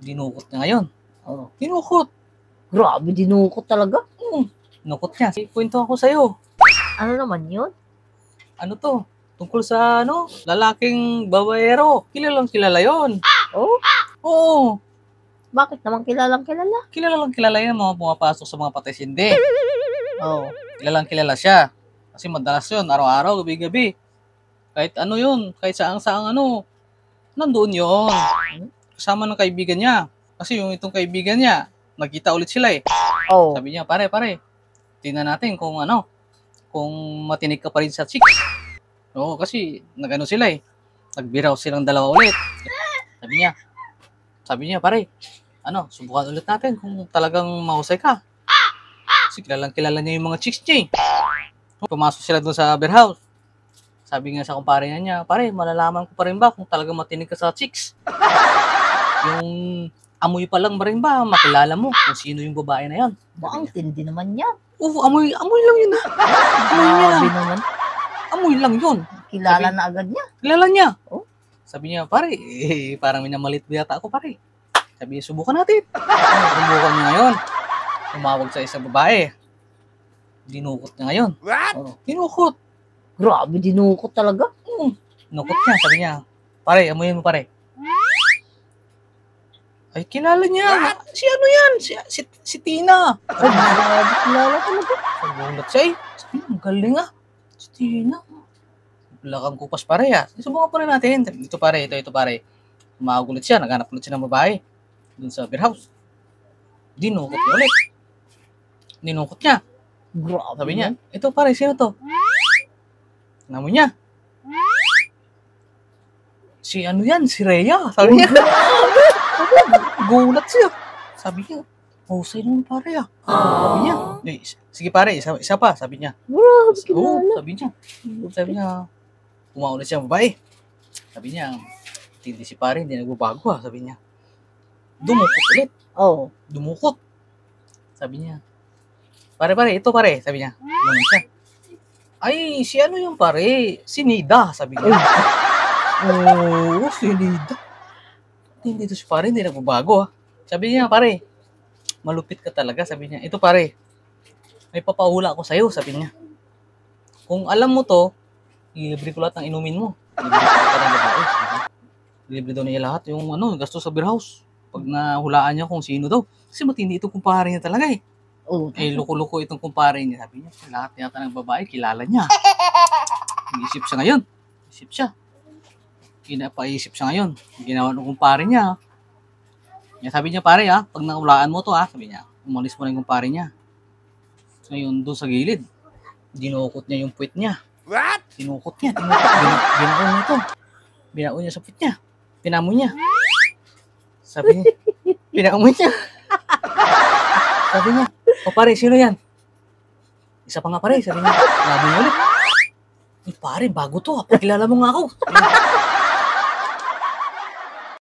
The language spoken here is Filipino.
Dinukot niya ngayon. Oh. Dinukot. Grabe, dinukot talaga. Dinukot niya. Kwento ako sa'yo. Ano naman yun? Ano to? Tungkol sa lalaking babaero. Kilalang kilala yon. Oh, Oo. bakit naman kilalang kilala? Kilalang kilala yan mga pumapasok sa mga patay sindi. Oh, Kilalang kilala siya. Kasi madalas yun, araw-araw, gabi-gabi. Kahit ano yun, kahit saang nandoon yun. Kasama ng kaibigan niya. Kasi yung itong kaibigan niya, nagkita ulit sila eh. oh. Sabi niya, pare, tingnan natin kung kung matinig ka pa rin sa chicks. Oo, kasi nagano sila eh. Nagbiraw silang dalawa ulit. Sabi niya, pare, subukan ulit natin kung talagang mahusay ka. Kasi kilalang kilala niya yung mga chicks niya eh. Pumasok sila doon sa beer house. Sabi nga sa kumpare niya, pare, malalaman ko pa rin ba kung talagang matinig ka sa chicks? Yung amoy pa lang ba rin ba, makilala mo kung sino yung babae na yan? Ba, ang tindi naman yan. Oo, amoy lang yun ha. Amoy niya. Grabe naman. Amoy lang yun. Kilala na agad niya. Kilala niya. Oh. Sabi niya, pare, parang minamalit yata ako, pare. Sabi niya, subukan natin. Subukan niya ngayon. Tumawag sa isang babae. Dinukot niya ngayon. What? Oh, dinukot. Grabe, dinukot talaga. Dinukot niya. Sabi niya, pare, amoyin mo, pare. Ay, kilala niya. Si ano yan? Si Tina. Ay, grabe, kilala talaga. Nagulat siya eh. Sabi niya, ang galing ah. Si Tina. Lakang kupas pare ah. Subukan pa rin natin. Ito pare. Tumawag ulit siya. Naghanap ulit siya ng babae. Doon sa beer house. Dinukot niya ulit. Dinukot niya. Grabe. Sabi niya, ito pare, sino to? Namo niya. Si ano yan? Si Rhea. Sabi niya. Gulat siya. Sabi niya, husay naman pare ah. Sabi niya, sige pare, isa pa. Sabi niya. Grabe, Oo, kilala. sabi niya, umaulit siya babae. Sabi niya, hindi si pare, hindi nagbabago ah. Sabi niya, dumukot ulit. Oh. Dumukot. Sabi niya, pare, ito pare. Sabi niya, naman siya. Ay, si ano yung pare? Si Nida, sabi niya. Oo, si Nida. Hindi to si pare, hindi nagbabago ah. Sabi niya, pare, malupit ka talaga. Sabi niya, ito pare, may papahula ako sa'yo, sabi niya. Kung alam mo to, ilibre ko lahat ng inumin mo. Ilibre ko ng babae. Ilibre daw niya lahat yung gasto sa beer house. Pag nahulaan niya kung sino daw. Kasi matindi itong kumpare niya talaga eh. Oh. Loko-loko itong kumpare niya. Sabi niya, lahat yata ng babae, kilala niya. Iisip siya ngayon. Pinapaisip siya ngayon. Ginawa ng kumpare niya. Sabi niya, pare pag nahulaan mo to sabi niya, umalis mo na yung kumpare niya. So ngayon, doon sa gilid, dinukot niya yung puwet niya. What? Dinukot niya. Binaon niya ito. Binaon niya sa puwet niya. Pinamoy niya. Sabi niya, pinamoy niya. Sabi niya, pare, sino yan? Isa pa nga pare, sabi niya. Sabi niya ulit. Pare, bago to pakilala mo nga ako.